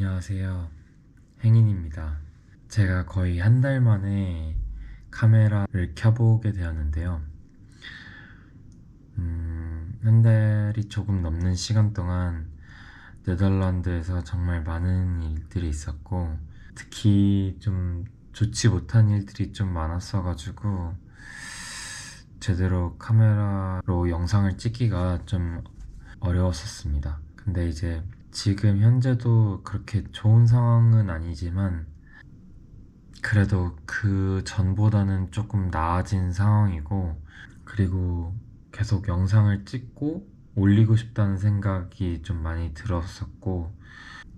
안녕하세요. 행인입니다. 제가 거의 한 달 만에 카메라를 켜보게 되었는데요. 한 달이 조금 넘는 시간 동안 네덜란드에서 정말 많은 일들이 있었고, 특히 좀 좋지 못한 일들이 좀 많았어가지고, 제대로 카메라로 영상을 찍기가 좀 어려웠었습니다. 근데 이제 지금 현재도 그렇게 좋은 상황은 아니지만 그래도 그 전보다는 조금 나아진 상황이고, 그리고 계속 영상을 찍고 올리고 싶다는 생각이 좀 많이 들었었고,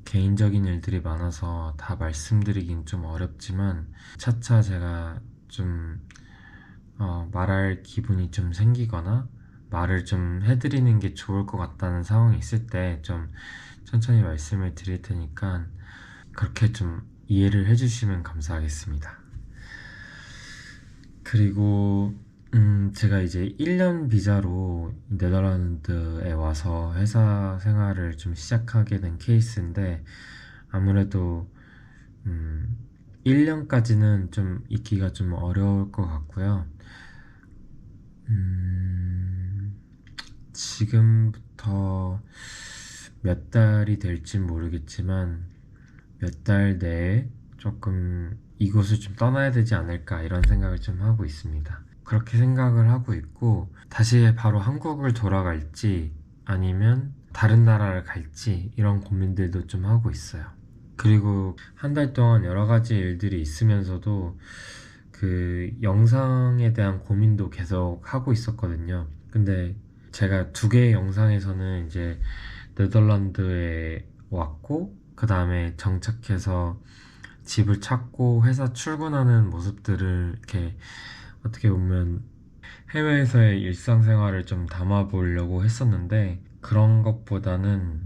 개인적인 일들이 많아서 다 말씀드리긴 좀 어렵지만 차차 제가 좀 말할 기분이 좀 생기거나 말을 좀 해드리는 게 좋을 것 같다는 상황이 있을 때 좀 천천히 말씀을 드릴 테니까 그렇게 좀 이해를 해주시면 감사하겠습니다. 그리고 제가 이제 1년 비자로 네덜란드에 와서 회사 생활을 좀 시작하게 된 케이스인데, 아무래도 1년까지는 좀 있기가 좀 어려울 것 같고요. 지금부터 몇 달이 될진 모르겠지만 몇 달 내에 조금 이곳을 좀 떠나야 되지 않을까 이런 생각을 좀 하고 있습니다. 그렇게 생각을 하고 있고, 다시 바로 한국을 돌아갈지 아니면 다른 나라를 갈지 이런 고민들도 좀 하고 있어요. 그리고 한 달 동안 여러 가지 일들이 있으면서도 그 영상에 대한 고민도 계속 하고 있었거든요. 근데 제가 두 개의 영상에서는 이제 네덜란드에 왔고, 그 다음에 정착해서 집을 찾고 회사 출근하는 모습들을 이렇게 어떻게 보면 해외에서의 일상생활을 좀 담아보려고 했었는데, 그런 것보다는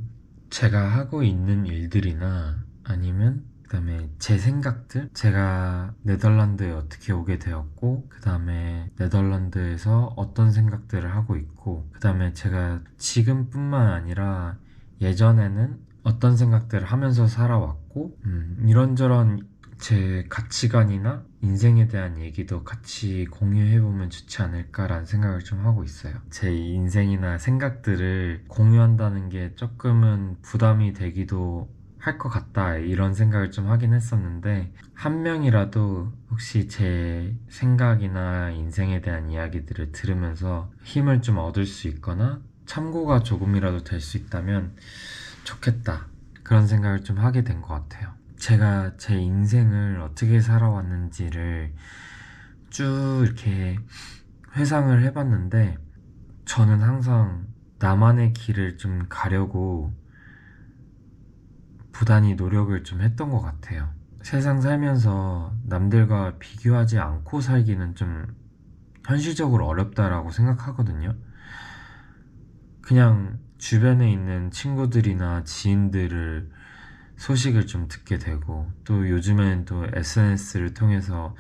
제가 하고 있는 일들이나 아니면 그다음에 제 생각들, 제가 네덜란드에 어떻게 오게 되었고, 그다음에 네덜란드에서 어떤 생각들을 하고 있고, 그다음에 제가 지금뿐만 아니라 예전에는 어떤 생각들을 하면서 살아왔고, 이런저런 제 가치관이나 인생에 대한 얘기도 같이 공유해보면 좋지 않을까라는 생각을 좀 하고 있어요. 제 인생이나 생각들을 공유한다는 게 조금은 부담이 되기도 할 것 같다 이런 생각을 좀 하긴 했었는데, 한 명이라도 혹시 제 생각이나 인생에 대한 이야기들을 들으면서 힘을 좀 얻을 수 있거나 참고가 조금이라도 될 수 있다면 좋겠다, 그런 생각을 좀 하게 된 것 같아요. 제가 제 인생을 어떻게 살아왔는지를 쭉 이렇게 회상을 해봤는데, 저는 항상 나만의 길을 좀 가려고 부단히 노력을 좀 했던 것 같아요. 세상 살면서 남들과 비교하지 않고 살기는 좀 현실적으로 어렵다라고 생각하거든요. 그냥 주변에 있는 친구들이나 지인들을 소식을 좀 듣게 되고, 또 요즘엔 또 SNS를 통해서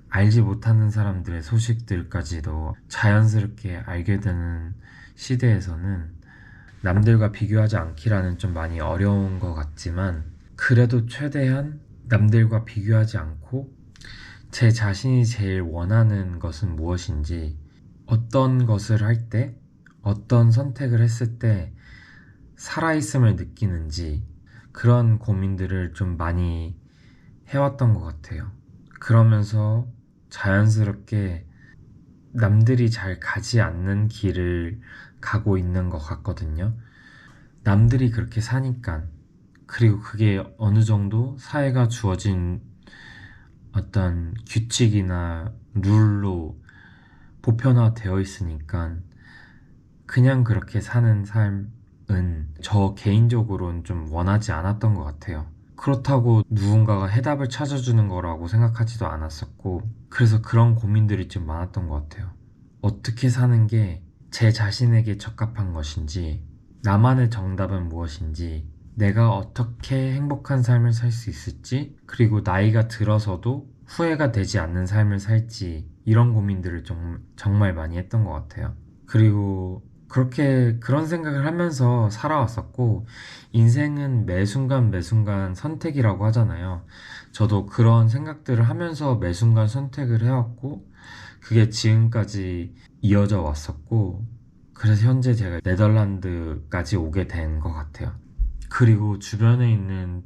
알지 못하는 사람들의 소식들까지도 자연스럽게 알게 되는 시대에서는 남들과 비교하지 않기라는 좀 많이 어려운 것 같지만, 그래도 최대한 남들과 비교하지 않고 제 자신이 제일 원하는 것은 무엇인지, 어떤 것을 할 때, 어떤 선택을 했을 때 살아있음을 느끼는지, 그런 고민들을 좀 많이 해왔던 것 같아요. 그러면서 자연스럽게 남들이 잘 가지 않는 길을 가고 있는 것 같거든요. 남들이 그렇게 사니까, 그리고 그게 어느 정도 사회가 주어진 어떤 규칙이나 룰로 보편화되어 있으니까 그냥 그렇게 사는 삶은 저 개인적으로는 좀 원하지 않았던 것 같아요. 그렇다고 누군가가 해답을 찾아주는 거라고 생각하지도 않았었고, 그래서 그런 고민들이 좀 많았던 것 같아요. 어떻게 사는 게 제 자신에게 적합한 것인지, 나만의 정답은 무엇인지, 내가 어떻게 행복한 삶을 살 수 있을지, 그리고 나이가 들어서도 후회가 되지 않는 삶을 살지, 이런 고민들을 정말 많이 했던 것 같아요. 그리고 그런 생각을 하면서 살아왔었고, 인생은 매 순간 매 순간 선택이라고 하잖아요. 저도 그런 생각들을 하면서 매 순간 선택을 해왔고, 그게 지금까지 이어져 왔었고, 그래서 현재 제가 네덜란드까지 오게 된 것 같아요. 그리고 주변에 있는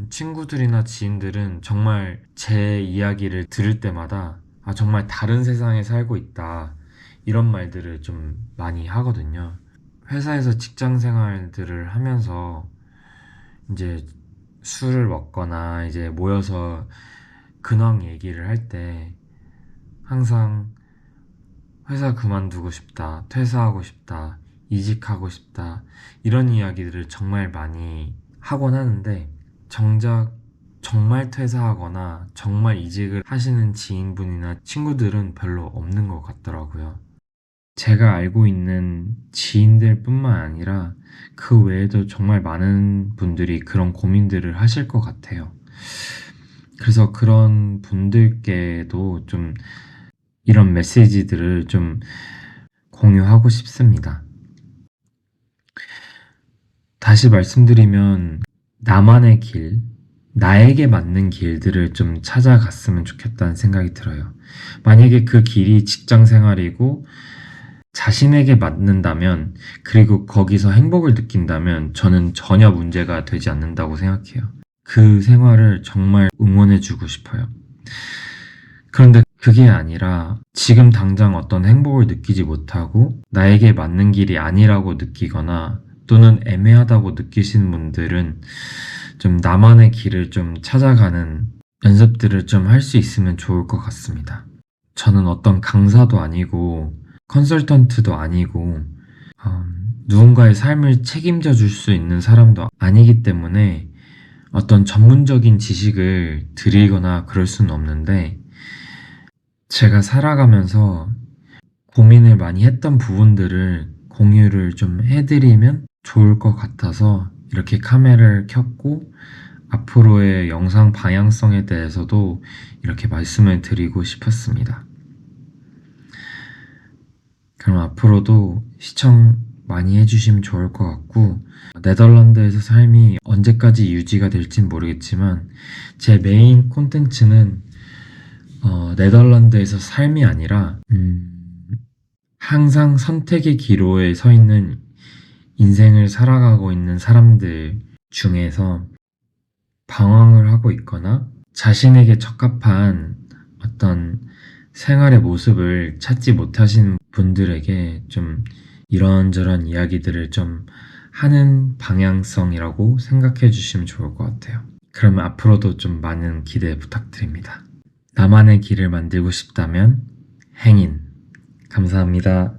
친구들이나 지인들은 정말 제 이야기를 들을 때마다 아, 정말 다른 세상에 살고 있다. 이런 말들을 좀 많이 하거든요. 회사에서 직장 생활들을 하면서 이제 술을 먹거나 이제 모여서 근황 얘기를 할 때 항상 회사 그만두고 싶다, 퇴사하고 싶다, 이직하고 싶다, 이런 이야기들을 정말 많이 하곤 하는데, 정작 정말 퇴사하거나 정말 이직을 하시는 지인분이나 친구들은 별로 없는 것 같더라고요. 제가 알고 있는 지인들 뿐만 아니라 그 외에도 정말 많은 분들이 그런 고민들을 하실 것 같아요. 그래서 그런 분들께도 좀 이런 메시지들을 좀 공유하고 싶습니다. 다시 말씀드리면 나만의 길, 나에게 맞는 길들을 좀 찾아갔으면 좋겠다는 생각이 들어요. 만약에 그 길이 직장 생활이고 자신에게 맞는다면, 그리고 거기서 행복을 느낀다면 저는 전혀 문제가 되지 않는다고 생각해요. 그 생활을 정말 응원해주고 싶어요. 그런데 그게 아니라 지금 당장 어떤 행복을 느끼지 못하고 나에게 맞는 길이 아니라고 느끼거나 또는 애매하다고 느끼시는 분들은 좀 나만의 길을 좀 찾아가는 연습들을 좀 할 수 있으면 좋을 것 같습니다. 저는 어떤 강사도 아니고 컨설턴트도 아니고 누군가의 삶을 책임져 줄 수 있는 사람도 아니기 때문에 어떤 전문적인 지식을 드리거나 그럴 수는 없는데, 제가 살아가면서 고민을 많이 했던 부분들을 공유를 좀 해드리면 좋을 것 같아서 이렇게 카메라를 켰고, 앞으로의 영상 방향성에 대해서도 이렇게 말씀을 드리고 싶었습니다. 그럼 앞으로도 시청 많이 해주시면 좋을 것 같고, 네덜란드에서 삶이 언제까지 유지가 될진 모르겠지만 제 메인 콘텐츠는 네덜란드에서 삶이 아니라 항상 선택의 기로에 서 있는 인생을 살아가고 있는 사람들 중에서 방황을 하고 있거나 자신에게 적합한 어떤 생활의 모습을 찾지 못하시는 분들에게 좀 이런저런 이야기들을 좀 하는 방향성이라고 생각해 주시면 좋을 것 같아요. 그러면 앞으로도 좀 많은 기대 부탁드립니다. 나만의 길을 만들고 싶다면 행인. 감사합니다.